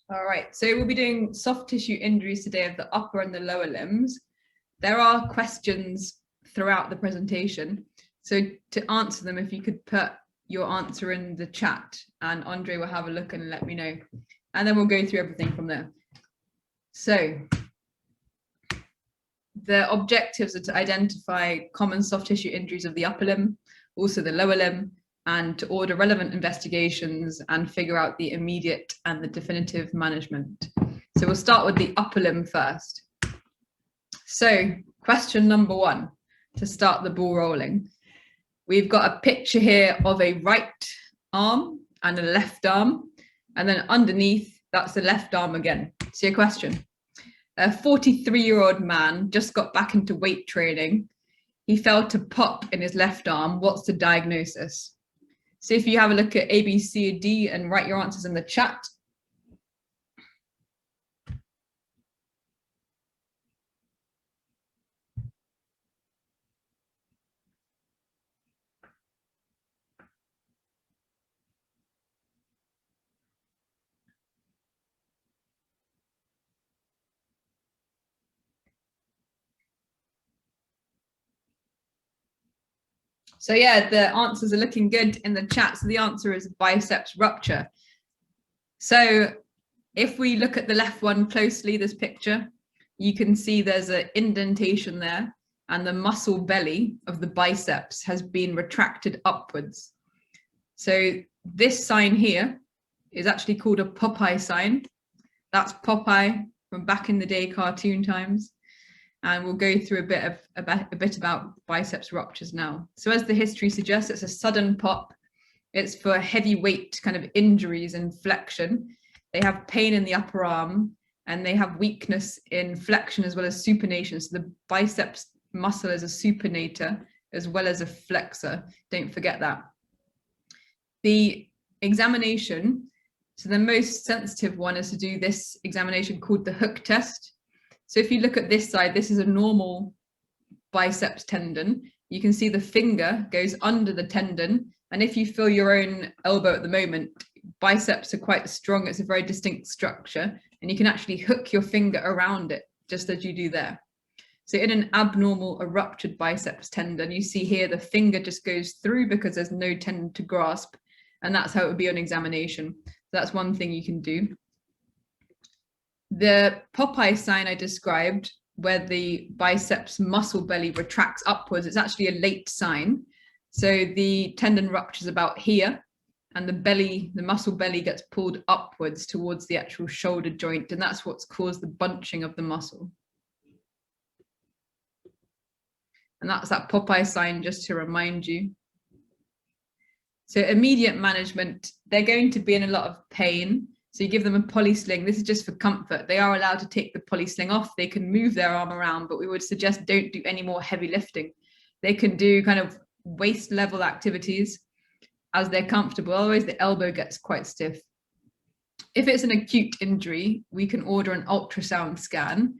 All right, so we'll be doing soft tissue injuries today of the upper and the lower limbs. There are questions throughout the presentation. So to answer them, if you could put your answer in the chat and Andre will have a look and let me know. And then we'll go through everything from there. So the objectives are to identify common soft tissue injuries of the upper limb, also the lower limb, and to order relevant investigations and figure out the immediate and the definitive management. So we'll start with the upper limb first. So question number one, to start the ball rolling. We've got a picture here of a right arm and a left arm, and then underneath, that's the left arm again. So your question, a 43-year-old man just got back into weight training. He felt a pop in his left arm. What's the diagnosis? So if you have a look at A, B, C, or D and write your answers in the chat. So yeah, the answers are looking good in the chat. So the answer is biceps rupture. So if we look at the left one closely, this picture, you can see there's an indentation there and the muscle belly of the biceps has been retracted upwards. So this sign here is actually called a Popeye sign. That's Popeye from back in the day cartoon times. And we'll go through a bit about biceps ruptures now. So as the history suggests, it's a sudden pop. It's for heavyweight kind of injuries and flexion. They have pain in the upper arm and they have weakness in flexion as well as supination. So the biceps muscle is a supinator as well as a flexor. Don't forget that. The examination, so the most sensitive one is to do this examination called the hook test. So if you look at this side, this is a normal biceps tendon. You can see the finger goes under the tendon. And if you feel your own elbow at the moment, biceps are quite strong. It's a very distinct structure. And you can actually hook your finger around it, just as you do there. So in an abnormal, a ruptured biceps tendon, you see here the finger just goes through because there's no tendon to grasp. And that's how it would be on examination. So that's one thing you can do. The Popeye sign I described, where the biceps muscle belly retracts upwards, it's actually a late sign. So the tendon ruptures about here and the belly, the muscle belly gets pulled upwards towards the actual shoulder joint. And that's what's caused the bunching of the muscle. And that's that Popeye sign, just to remind you. So immediate management, they're going to be in a lot of pain. So you give them a poly sling. This is just for comfort. They are allowed to take the poly sling off. They can move their arm around, but we would suggest don't do any more heavy lifting. They can do kind of waist level activities as they're comfortable. Otherwise, the elbow gets quite stiff. If it's an acute injury, we can order an ultrasound scan.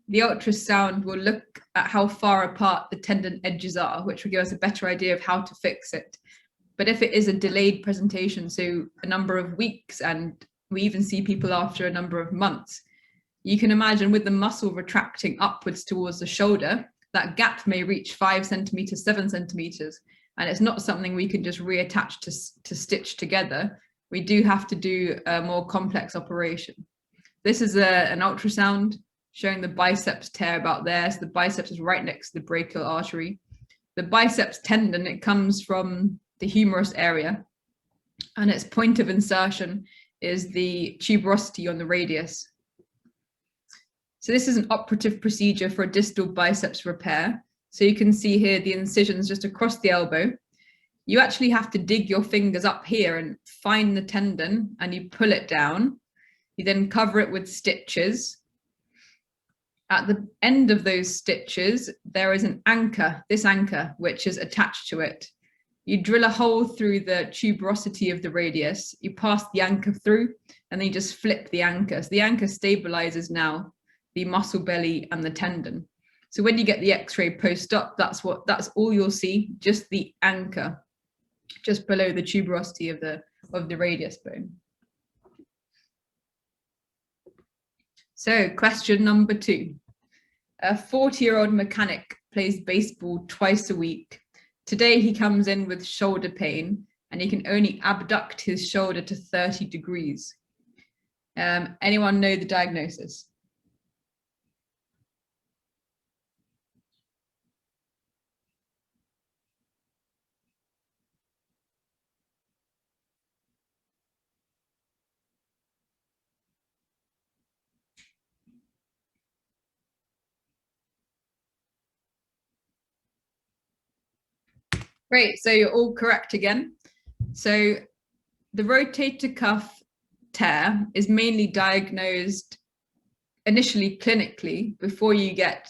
The ultrasound will look at how far apart the tendon edges are, which will give us a better idea of how to fix it. But if it is a delayed presentation, so a number of weeks, and we even see people after a number of months, you can imagine with the muscle retracting upwards towards the shoulder, that gap may reach 5 centimeters, 7 centimeters, and it's not something we can just reattach to stitch together. We do have to do a more complex operation. This is an ultrasound showing the biceps tear about there. So the biceps is right next to the brachial artery. The biceps tendon, it comes from the humerus area, and its point of insertion is the tuberosity on the radius. So this is an operative procedure for a distal biceps repair. So you can see here the incisions just across the elbow. You actually have to dig your fingers up here and find the tendon, and you pull it down. You then cover it with stitches. At the end of those stitches, there is an anchor, this anchor, which is attached to it. You drill a hole through the tuberosity of the radius, you pass the anchor through, and then you just flip the anchor. So the anchor stabilizes now the muscle belly and the tendon. So when you get the x-ray post-op, that's all you'll see, just the anchor, just below the tuberosity of the radius bone. So question number 2. A 40-year-old mechanic plays baseball twice a week. Today he comes in with shoulder pain and he can only abduct his shoulder to 30 degrees. Anyone know the diagnosis? Great, so you're all correct again. So the rotator cuff tear is mainly diagnosed initially clinically before you get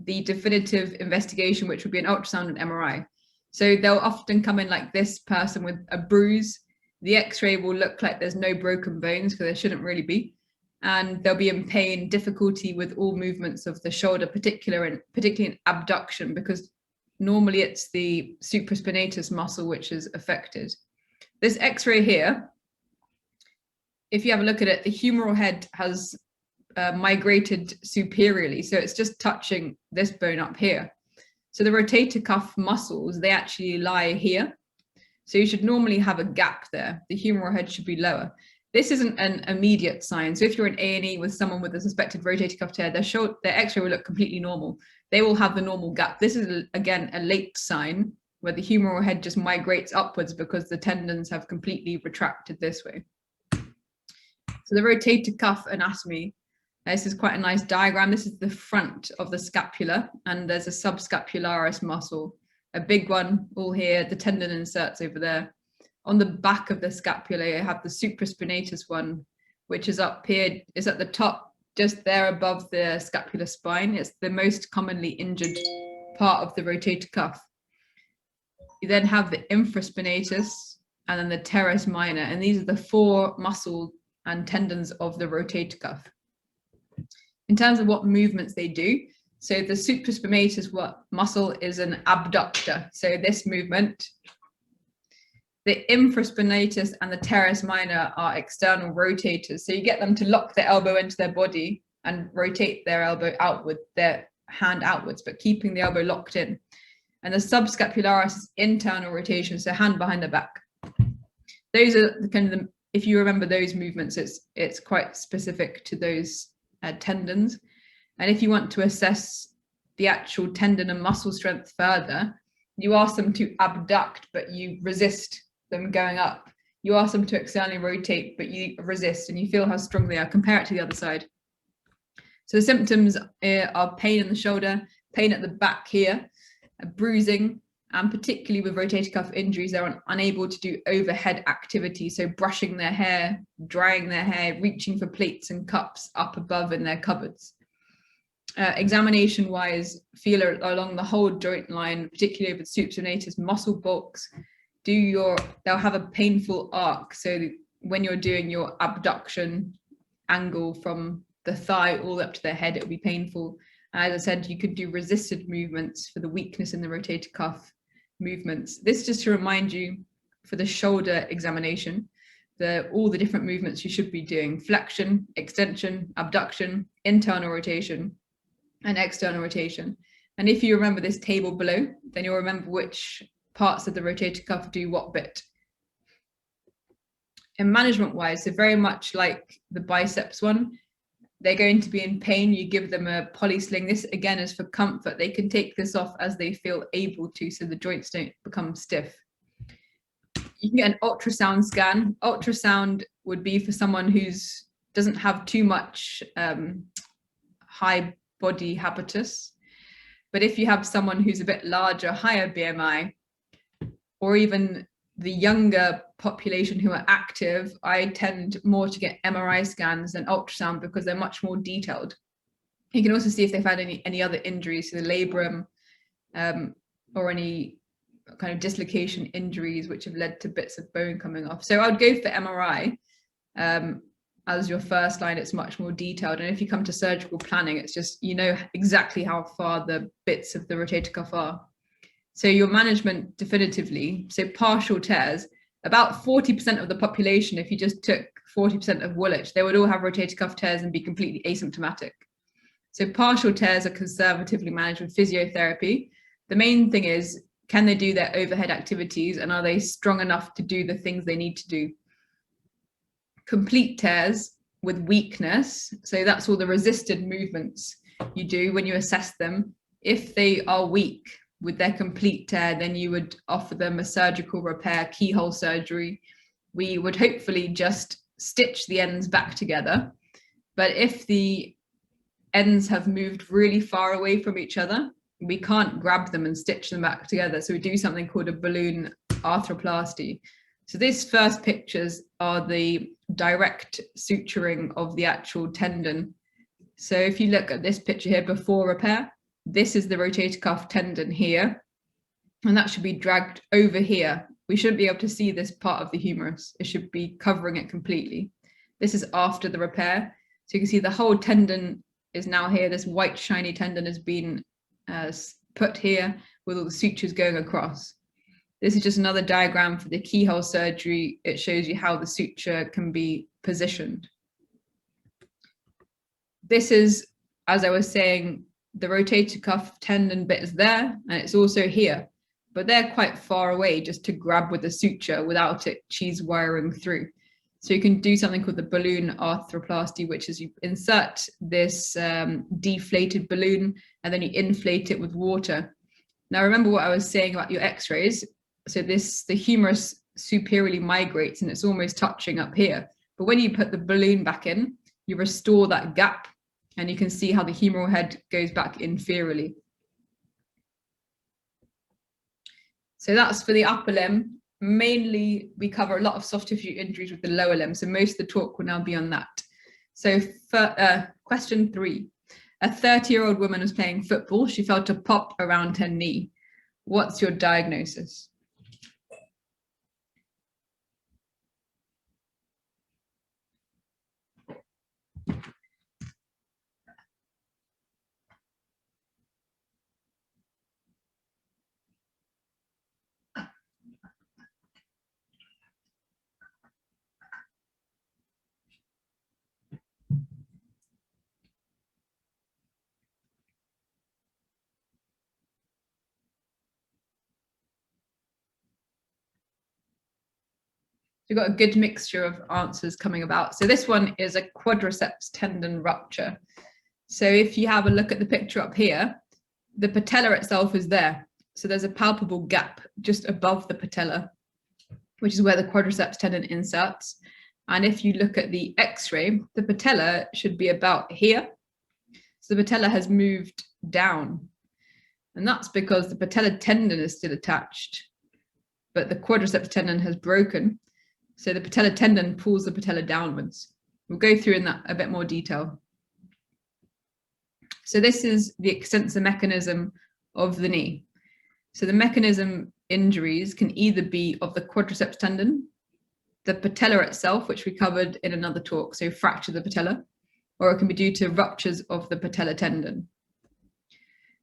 the definitive investigation, which would be an ultrasound and MRI. So they'll often come in like this person with a bruise. The x-ray will look like there's no broken bones, because there shouldn't really be. And they'll be in pain, difficulty with all movements of the shoulder, particularly in abduction, because normally it's the supraspinatus muscle which is affected. This x-ray here, if you have a look at it, the humeral head has migrated superiorly, so it's just touching this bone up here. So the rotator cuff muscles, they actually lie here. So you should normally have a gap there. The humeral head should be lower. This isn't an immediate sign. So if you're in A&E with someone with a suspected rotator cuff tear, their x-ray will look completely normal. They will have the normal gap. This is, again, a late sign where the humeral head just migrates upwards because the tendons have completely retracted this way. So the rotator cuff anatomy, this is quite a nice diagram. This is the front of the scapula, and there's a subscapularis muscle, a big one all here, the tendon inserts over there. On the back of the scapula, you have the supraspinatus one, which is up here, is at the top, just there above the scapular spine. It's the most commonly injured part of the rotator cuff. You then have the infraspinatus and then the teres minor, and these are the 4 muscle and tendons of the rotator cuff. In terms of what movements they do, so the supraspinatus muscle is an abductor. So this movement, the infraspinatus and the teres minor are external rotators. So you get them to lock their elbow into their body and rotate their elbow outward, their hand outwards, but keeping the elbow locked in. And the subscapularis is internal rotation, so hand behind the back. Those are the kind of if you remember those movements, it's quite specific to those tendons. And if you want to assess the actual tendon and muscle strength further, you ask them to abduct, but you resist them going up. You ask them to externally rotate, but you resist, and you feel how strong they are. Compare it to the other side. So the symptoms are pain in the shoulder, pain at the back here, bruising, and particularly with rotator cuff injuries, they're unable to do overhead activity. So brushing their hair, drying their hair, reaching for plates and cups up above in their cupboards. Examination wise, feel along the whole joint line, particularly with supraspinatus muscle bulks. They'll have a painful arc. So when you're doing your abduction angle from the thigh all up to their head, it will be painful. As I said, you could do resisted movements for the weakness in the rotator cuff movements. This just to remind you for the shoulder examination, all the different movements you should be doing: flexion, extension, abduction, internal rotation, and external rotation. And if you remember this table below, then you'll remember which parts of the rotator cuff do what bit. And management wise, so very much like the biceps one, they're going to be in pain. You give them a poly sling. This again is for comfort. They can take this off as they feel able to, so the joints don't become stiff. You can get an ultrasound scan. Ultrasound would be for someone who's doesn't have too much high body habitus. But if you have someone who's a bit larger, higher BMI, or even the younger population who are active, I tend more to get MRI scans than ultrasound because they're much more detailed. You can also see if they've had any other injuries to the labrum, or any kind of dislocation injuries which have led to bits of bone coming off. So I would go for MRI as your first line. It's much more detailed. And if you come to surgical planning, it's just, you know exactly how far the bits of the rotator cuff are. So your management definitively, so partial tears, about 40% of the population, if you just took 40% of Woolwich, they would all have rotator cuff tears and be completely asymptomatic. So partial tears are conservatively managed with physiotherapy. The main thing is, can they do their overhead activities and are they strong enough to do the things they need to do? Complete tears with weakness, so that's all the resisted movements you do when you assess them. If they are weak with their complete tear, then you would offer them a surgical repair, keyhole surgery. We would hopefully just stitch the ends back together. But if the ends have moved really far away from each other, we can't grab them and stitch them back together. So we do something called a balloon arthroplasty. So these first pictures are the direct suturing of the actual tendon. So if you look at this picture here before repair, this is the rotator cuff tendon here, and that should be dragged over here. We shouldn't be able to see this part of the humerus. It should be covering it completely. This is after the repair. So you can see the whole tendon is now here. This white shiny tendon has been put here with all the sutures going across. This is just another diagram for the keyhole surgery. It shows you how the suture can be positioned. This is, as I was saying, the rotator cuff tendon bit is there, and it's also here, but they're quite far away just to grab with the suture without it cheese wiring through. So you can do something called the balloon arthroplasty, which is you insert this deflated balloon and then you inflate it with water. Now remember what I was saying about your x-rays. So the humerus superiorly migrates and it's almost touching up here. But when you put the balloon back in, you restore that gap and you can see how the humeral head goes back inferiorly. So that's for the upper limb. Mainly, we cover a lot of soft tissue injuries with the lower limb. So most of the talk will now be on that. So for question 3, a 30-year-old woman was playing football. She felt a pop around her knee. What's your diagnosis? We've got a good mixture of answers coming about. So this one is a quadriceps tendon rupture. So if you have a look at the picture up here, the patella itself is there. So there's a palpable gap just above the patella, which is where the quadriceps tendon inserts. And if you look at the x-ray, the patella should be about here. So the patella has moved down. And that's because the patella tendon is still attached, but the quadriceps tendon has broken. So the patella tendon pulls the patella downwards. We'll go through in that a bit more detail. So this is the extensor mechanism of the knee. So the mechanism injuries can either be of the quadriceps tendon, the patella itself, which we covered in another talk, so fracture the patella, or it can be due to ruptures of the patella tendon.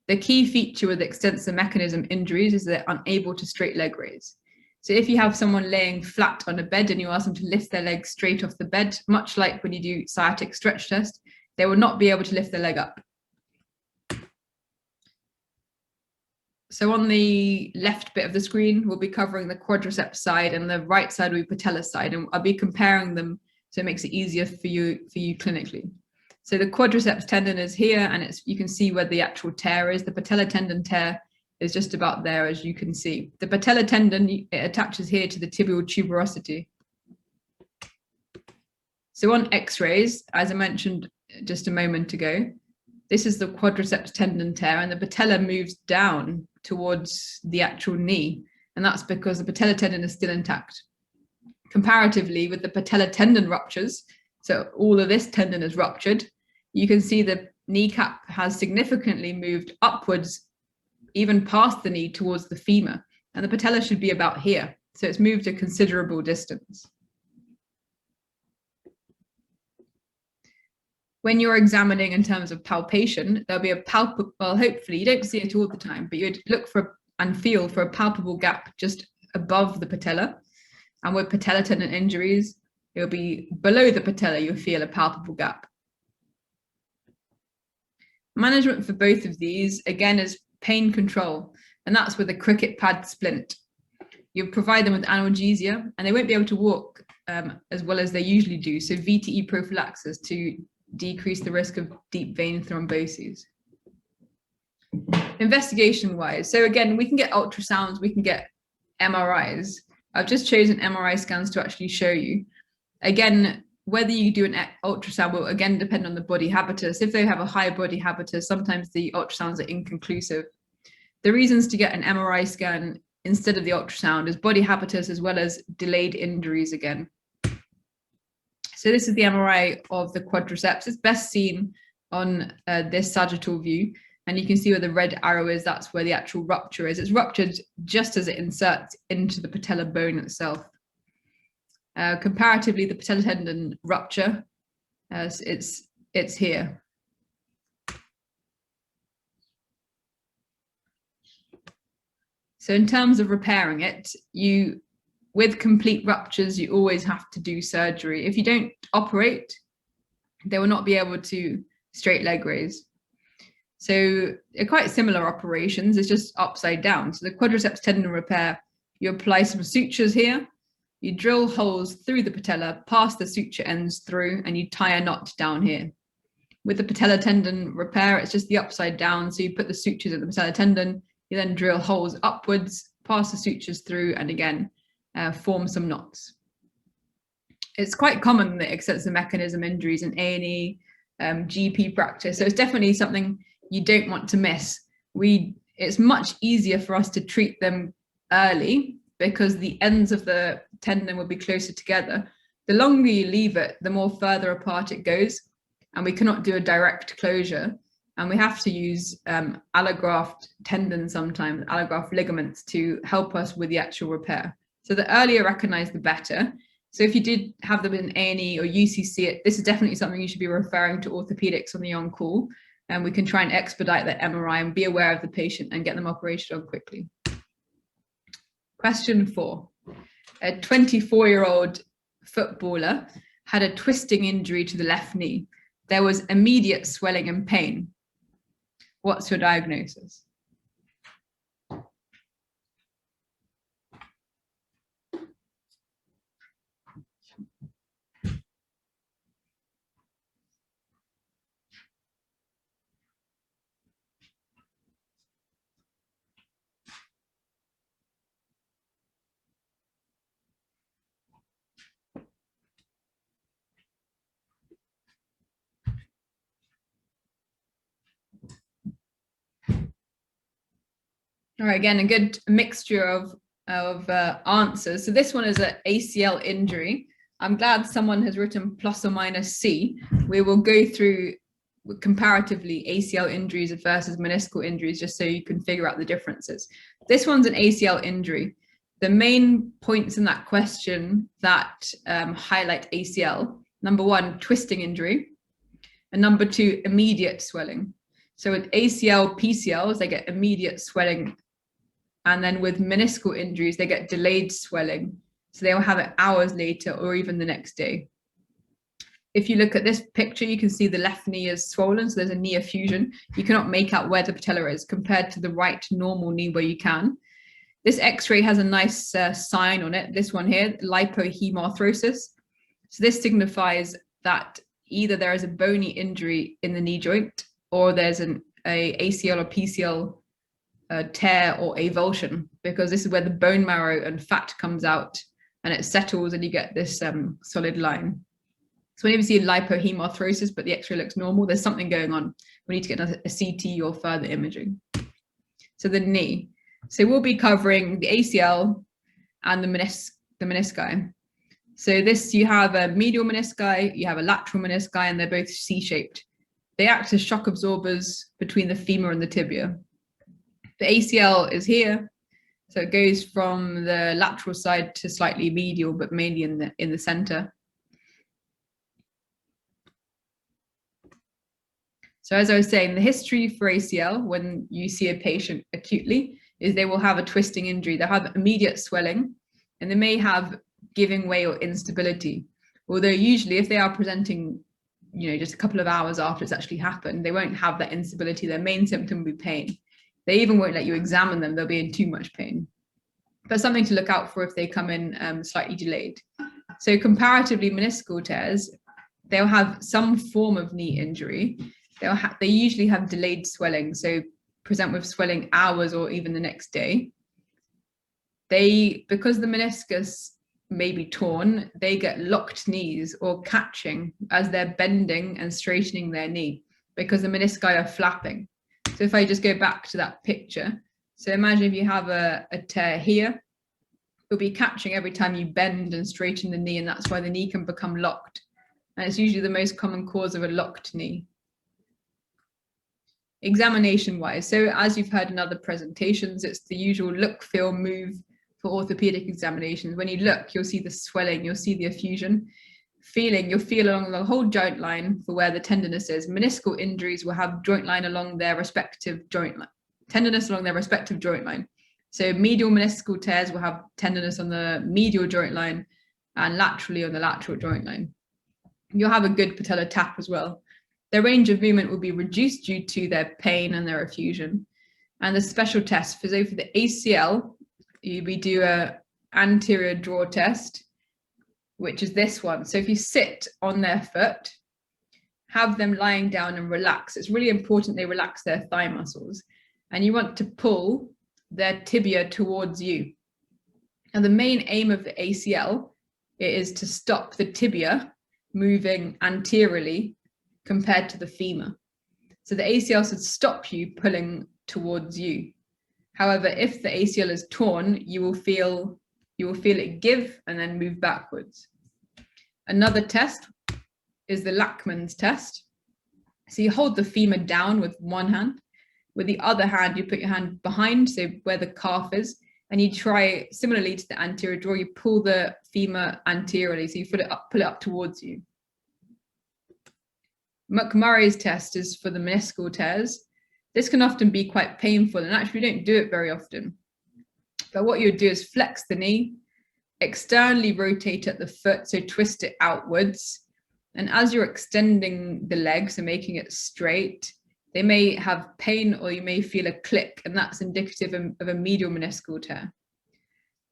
The key feature with extensor mechanism injuries is they're unable to straight leg raise. So if you have someone laying flat on a bed and you ask them to lift their leg straight off the bed, much like when you do sciatic stretch test, they will not be able to lift their leg up. So on the left bit of the screen, we'll be covering the quadriceps side and the right side will be patella side, and I'll be comparing them so it makes it easier for you clinically. So the quadriceps tendon is here, and you can see where the actual tear is. The patella tendon tear is just about there, as you can see. The patella tendon, it attaches here to the tibial tuberosity. So on x-rays, as I mentioned just a moment ago, this is the quadriceps tendon tear, and the patella moves down towards the actual knee, and that's because the patella tendon is still intact. Comparatively, with the patella tendon ruptures, so all of this tendon is ruptured, you can see the kneecap has significantly moved upwards, even past the knee towards the femur, and the patella should be about here. So it's moved a considerable distance. When you're examining in terms of palpation, there'll be a palpable, well, hopefully you don't see it all the time, but you'd look for and feel for a palpable gap just above the patella. And with patella tendon injuries, It'll be below the patella, you'll feel a palpable gap. Management for both of these, again, is pain control, and that's with a cricket pad splint. You provide them with analgesia, and they won't be able to walk as well as they usually do, so VTE prophylaxis to decrease the risk of deep vein thromboses. Investigation-wise, so again, we can get ultrasounds, we can get MRIs. I've just chosen MRI scans to actually show you. Again, whether you do an ultrasound will again depend on the body habitus. If they have a high body habitus, sometimes the ultrasounds are inconclusive. The reasons to get an MRI scan instead of the ultrasound is body habitus as well as delayed injuries again. So this is the MRI of the quadriceps. It's best seen on this sagittal view. And you can see where the red arrow is, that's where the actual rupture is. It's ruptured just as it inserts into the patella bone itself. Comparatively, the patella tendon rupture, it's here. So in terms of repairing it, with complete ruptures, you always have to do surgery. If you don't operate, they will not be able to straight leg raise. So they're quite similar operations, it's just upside down. So the quadriceps tendon repair, you apply some sutures here, you drill holes through the patella, pass the suture ends through, and you tie a knot down here. With the patella tendon repair, it's just the upside down. So you put the sutures in the patella tendon, you then drill holes upwards, pass the sutures through, and again, form some knots. It's quite common that extensor mechanism injuries in A&E, GP practice. So it's definitely something you don't want to miss. It's much easier for us to treat them early because the ends of the tendon will be closer together. The longer you leave it, the more further apart it goes, and we cannot do a direct closure. And we have to use allograft tendons sometimes, allograft ligaments to help us with the actual repair. So the earlier recognized, the better. So if you did have them in A&E or UCC, this is definitely something you should be referring to orthopedics on the on-call. And we can try and expedite that MRI and be aware of the patient and get them operated on quickly. Question 4. A 24-year-old footballer had a twisting injury to the left knee. There was immediate swelling and pain. What's your diagnosis? All right, again, a good mixture of answers. So this one is an ACL injury. I'm glad someone has written plus or minus C. We will go through comparatively ACL injuries versus meniscal injuries, just so you can figure out the differences. This one's an ACL injury. The main points in that question that highlight ACL, number 1, twisting injury, and number 2, immediate swelling. So with ACL, PCLs, they get immediate swelling. And then with meniscal injuries, they get delayed swelling. So they will have it hours later or even the next day. If you look at this picture, you can see the left knee is swollen. So there's a knee effusion. You cannot make out where the patella is compared to the right normal knee where you can. This x-ray has a nice sign on it. This one here, lipohemarthrosis. So this signifies that either there is a bony injury in the knee joint or there's an ACL or PCL tear or avulsion, because this is where the bone marrow and fat comes out and it settles and you get this solid line. So whenever you see lipohemarthrosis but the x-ray looks normal, there's something going on. We need to get a CT or further imaging. So the knee. So we'll be covering the ACL and the menisci. So this, you have a medial menisci, you have a lateral menisci, and they're both C-shaped. They act as shock absorbers between the femur and the tibia. The ACL is here, so it goes from the lateral side to slightly medial, but mainly in the center. So as I was saying, the history for ACL, when you see a patient acutely, is they will have a twisting injury. They'll have immediate swelling, and they may have giving way or instability. Although usually if they are presenting, just a couple of hours after it's actually happened, they won't have that instability. Their main symptom will be pain. They even won't let you examine them. They'll be in too much pain. But something to look out for if they come in slightly delayed. So comparatively, meniscal tears, they'll have some form of knee injury. They usually have delayed swelling, so present with swelling hours or even the next day. Because the meniscus may be torn, they get locked knees or catching as they're bending and straightening their knee because the menisci are flapping. So if I just go back to that picture, so imagine if you have a tear here, you'll be catching every time you bend and straighten the knee, and that's why the knee can become locked. And it's usually the most common cause of a locked knee. Examination wise, so as you've heard in other presentations, it's the usual look, feel, move for orthopedic examinations. When you look, you'll see the swelling, you'll see the effusion. Feeling, you'll feel along the whole joint line for where the tenderness is. Meniscal injuries will have joint line along their respective joint line, tenderness along their respective joint line. So medial meniscal tears will have tenderness on the medial joint line and laterally on the lateral joint line. You'll have a good patellar tap as well. Their range of movement will be reduced due to their pain and their effusion. And the special test, so for the ACL, we do a anterior draw test, which is this one. So if you sit on their foot, have them lying down and relax. It's really important they relax their thigh muscles. And you want to pull their tibia towards you. And the main aim of the ACL is to stop the tibia moving anteriorly compared to the femur. So the ACL should stop you pulling towards you. However, if the ACL is torn, you will feel it give and then move backwards. Another test is the Lachmans Test. So you hold the femur down with one hand. With the other hand, you put your hand behind, so where the calf is, and you try, similarly to the anterior draw, you pull the femur anteriorly, so you pull it up towards you. McMurray's test is for the meniscal tears. This can often be quite painful, and actually we don't do it very often. But what you would do is flex the knee, externally rotate at the foot, so twist it outwards. And as you're extending the leg, so making it straight, they may have pain or you may feel a click, and that's indicative of a medial meniscal tear.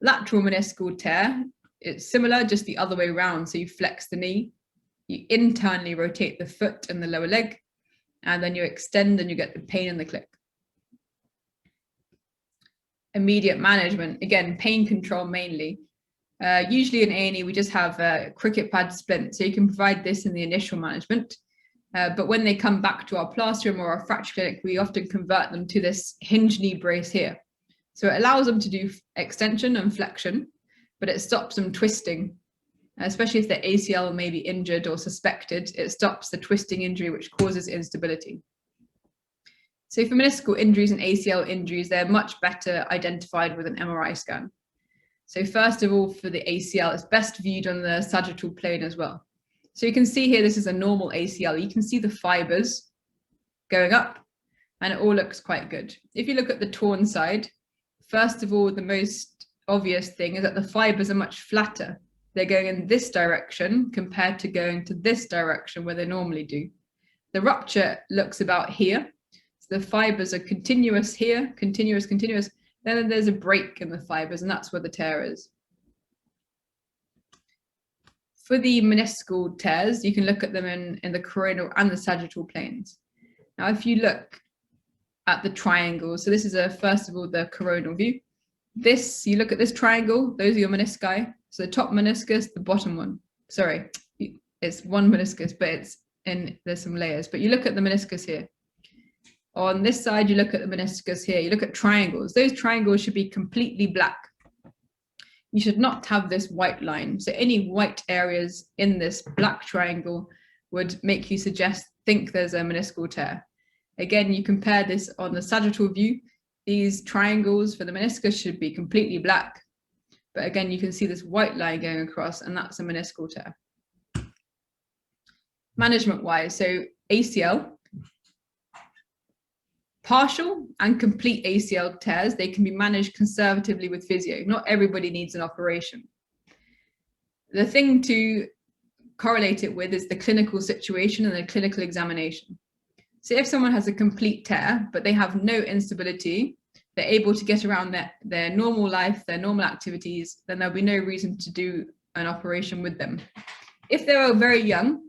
Lateral meniscal tear, it's similar, just the other way around. So you flex the knee, you internally rotate the foot and the lower leg, and then you extend and you get the pain and the click. Immediate management, again, pain control mainly. Usually in A&E, we just have a cricket pad splint, so you can provide this in the initial management. But when they come back to our plastering or our fracture clinic, we often convert them to this hinge knee brace here. So it allows them to do extension and flexion, but it stops them twisting, especially if the ACL may be injured or suspected. It stops the twisting injury, which causes instability. So for meniscal injuries and ACL injuries, they're much better identified with an MRI scan. So first of all, for the ACL, it's best viewed on the sagittal plane as well. So you can see here, this is a normal ACL. You can see the fibers going up and it all looks quite good. If you look at the torn side, first of all, the most obvious thing is that the fibers are much flatter. They're going in this direction compared to going to this direction where they normally do. The rupture looks about here. So the fibers are continuous here, continuous. Then there's a break in the fibers, and that's where the tear is. For the meniscal tears, you can look at them in the coronal and the sagittal planes. Now, if you look at the triangle, so this is first of all, the coronal view. You look at this triangle, those are your menisci. So the top meniscus, the bottom one. Sorry, it's one meniscus, but there's some layers. But you look at the meniscus here. On this side, you look at the meniscus here. You look at triangles. Those triangles should be completely black. You should not have this white line. So any white areas in this black triangle would make you think there's a meniscal tear. Again, you compare this on the sagittal view. These triangles for the meniscus should be completely black. But again, you can see this white line going across, and that's a meniscal tear. Management-wise, so ACL, partial and complete ACL tears, they can be managed conservatively with physio. Not everybody needs an operation. The thing to correlate it with is the clinical situation and the clinical examination. So if someone has a complete tear, but they have no instability, they're able to get around their normal life, their normal activities, then there'll be no reason to do an operation with them. If they're very young,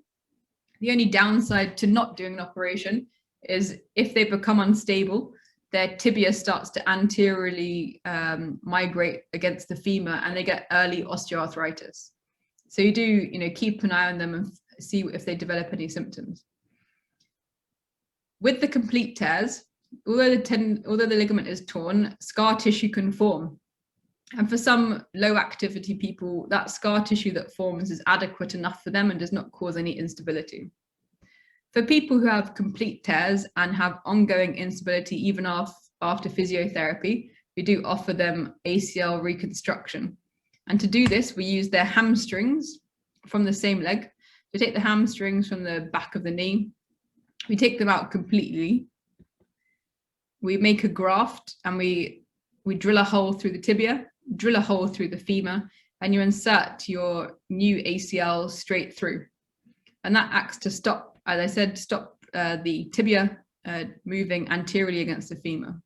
the only downside to not doing an operation is if they become unstable, their tibia starts to anteriorly migrate against the femur and they get early osteoarthritis. So you do, keep an eye on them and see if they develop any symptoms. With the complete tears, although the ligament is torn, scar tissue can form. And for some low activity people, that scar tissue that forms is adequate enough for them and does not cause any instability. For people who have complete tears and have ongoing instability even after physiotherapy, we do offer them ACL reconstruction. And to do this, we use their hamstrings from the same leg. We take the hamstrings from the back of the knee, we take them out completely, we make a graft, and we drill a hole through the tibia, drill a hole through the femur, and you insert your new ACL straight through. And that acts to stop, as I said, the tibia moving anteriorly against the femur.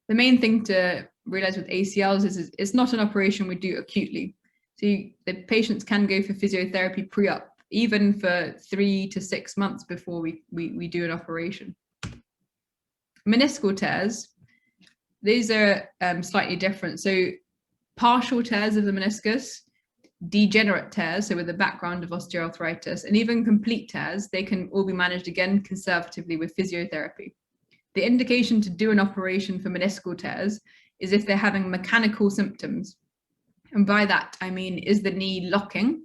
The main thing to realize with ACLs is it's not an operation we do acutely. So the patients can go for physiotherapy pre-op, even for 3 to 6 months before we do an operation. Meniscal tears, these are slightly different. So partial tears of the meniscus, degenerate tears, so with a background of osteoarthritis, and even complete tears, they can all be managed again conservatively with physiotherapy. The indication to do an operation for meniscal tears is if they're having mechanical symptoms. And by that, I mean, is the knee locking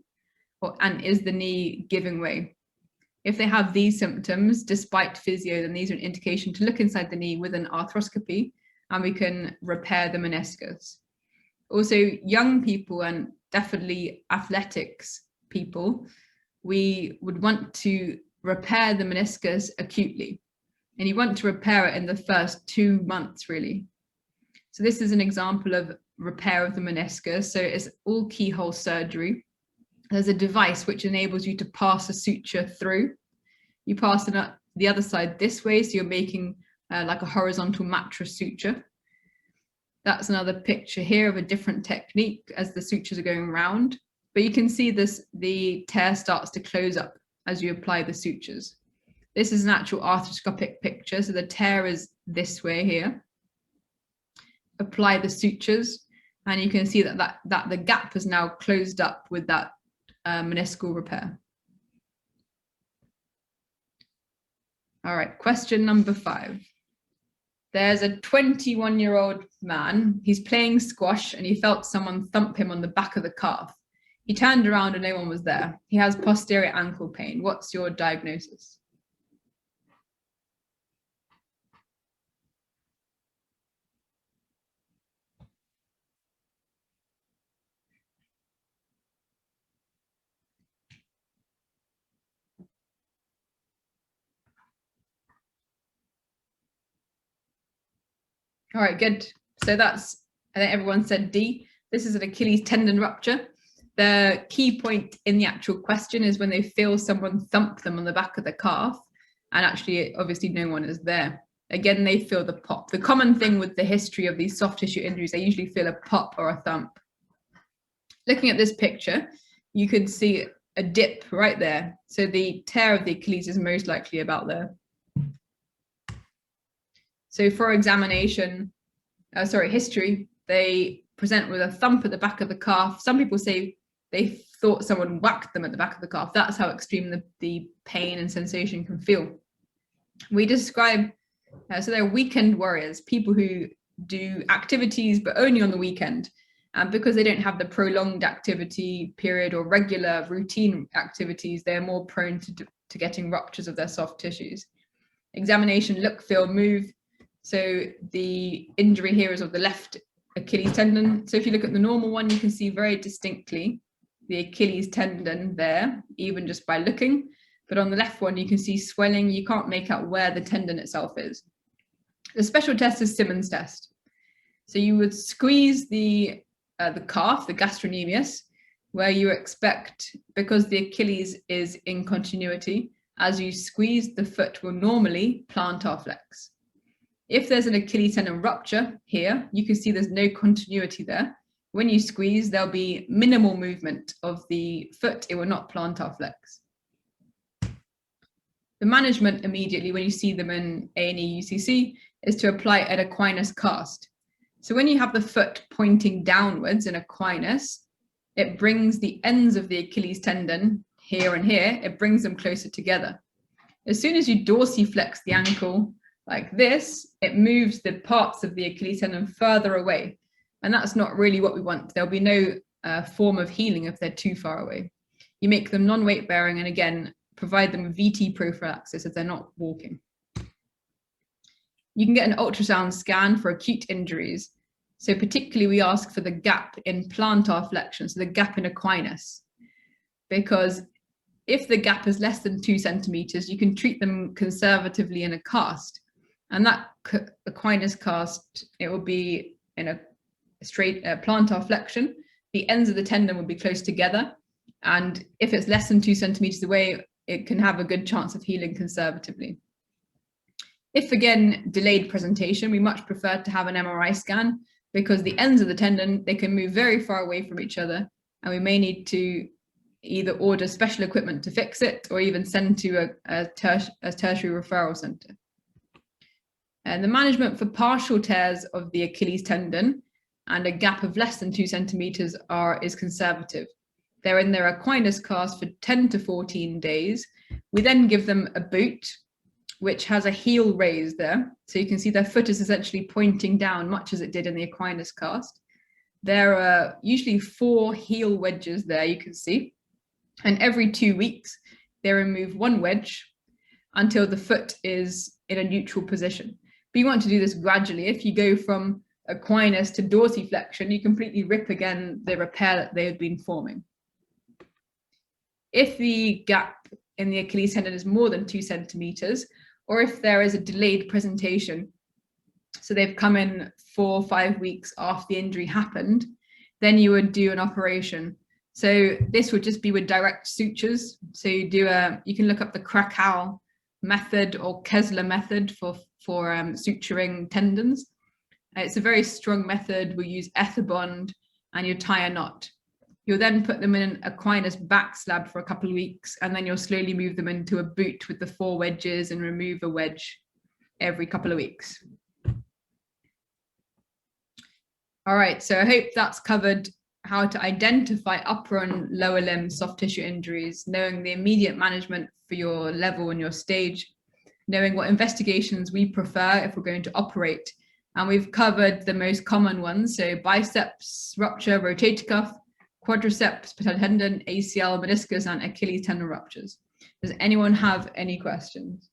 and is the knee giving way? If they have these symptoms despite physio, then these are an indication to look inside the knee with an arthroscopy and we can repair the meniscus. Also, young people and definitely athletics people, we would want to repair the meniscus acutely. And you want to repair it in the first 2 months, really. So this is an example of repair of the meniscus. So it's all keyhole surgery. There's a device which enables you to pass a suture through. You pass it up the other side this way, so you're making like a horizontal mattress suture. That's another picture here of a different technique as the sutures are going round. But you can see the tear starts to close up as you apply the sutures. This is an actual arthroscopic picture. So the tear is this way here. Apply the sutures, and you can see that the gap is now closed up with that meniscal repair. All right, question number 5. There's a 21-year-old man. He's playing squash and he felt someone thump him on the back of the calf. He turned around and no one was there. He has posterior ankle pain. What's your diagnosis? All right, good. So I think everyone said D. This is an Achilles tendon rupture. The key point in the actual question is when they feel someone thump them on the back of the calf, and actually, obviously, no one is there. Again, they feel the pop. The common thing with the history of these soft tissue injuries, they usually feel a pop or a thump. Looking at this picture, you could see a dip right there. So the tear of the Achilles is most likely about there. So for examination, history, they present with a thump at the back of the calf. Some people say they thought someone whacked them at the back of the calf. That's how extreme the pain and sensation can feel. We describe, so they're weekend warriors, people who do activities, but only on the weekend. And because they don't have the prolonged activity period or regular routine activities, they're more prone to getting ruptures of their soft tissues. Examination, look, feel, move. So the injury here is of the left Achilles tendon. So if you look at the normal one, you can see very distinctly the Achilles tendon there, even just by looking. But on the left one, you can see swelling. You can't make out where the tendon itself is. The special test is Lachmans Test. So you would squeeze the calf, the gastrocnemius, where you expect, because the Achilles is in continuity, as you squeeze, the foot will normally plantar flex. If there's an Achilles tendon rupture here, you can see there's no continuity there. When you squeeze, there'll be minimal movement of the foot. It will not plantar flex. The management immediately when you see them in A&E UCC is to apply an equinus cast. So when you have the foot pointing downwards in equinus, it brings the ends of the Achilles tendon here and here, it brings them closer together. As soon as you dorsiflex the ankle like this, it moves the parts of the Achilles tendon further away. And that's not really what we want. There'll be no form of healing if they're too far away. You make them non-weight bearing, and again, provide them with VT prophylaxis if they're not walking. You can get an ultrasound scan for acute injuries. So particularly we ask for the gap in plantar flexion, so the gap in equinus, because if the gap is less than 2 centimeters, you can treat them conservatively in a cast. And that equinus cast, it will be in a straight plantar flexion. The ends of the tendon will be close together. And if it's less than 2 centimeters away, it can have a good chance of healing conservatively. If again, delayed presentation, we much prefer to have an MRI scan, because the ends of the tendon, they can move very far away from each other, and we may need to either order special equipment to fix it or even send to a tertiary referral center. And the management for partial tears of the Achilles tendon and a gap of less than 2 centimeters is conservative. They're in their equinus cast for 10 to 14 days. We then give them a boot, which has a heel raise there. So you can see their foot is essentially pointing down, much as it did in the equinus cast. There are usually 4 heel wedges there, you can see. And every 2 weeks, they remove 1 wedge until the foot is in a neutral position. But you want to do this gradually. If you go from equinus to dorsiflexion, you completely rip again the repair that they had been forming. If the gap in the Achilles tendon is more than 2 centimeters, or if there is a delayed presentation, so they've come in 4 or 5 weeks after the injury happened, then you would do an operation. So this would just be with direct sutures. So you can look up the Krakow method or Kessler method for suturing tendons. It's a very strong method. We use Ethibond, and you tie a knot. You'll then put them in an equinus back slab for a couple of weeks, and then you'll slowly move them into a boot with the 4 wedges and remove a wedge every couple of weeks. All right, so I hope that's covered how to identify upper and lower limb soft tissue injuries, knowing the immediate management for your level and your stage, knowing what investigations we prefer if we're going to operate. And we've covered the most common ones, so biceps, rupture, rotator cuff, quadriceps, patella tendon, ACL, meniscus, and Achilles tendon ruptures. Does anyone have any questions?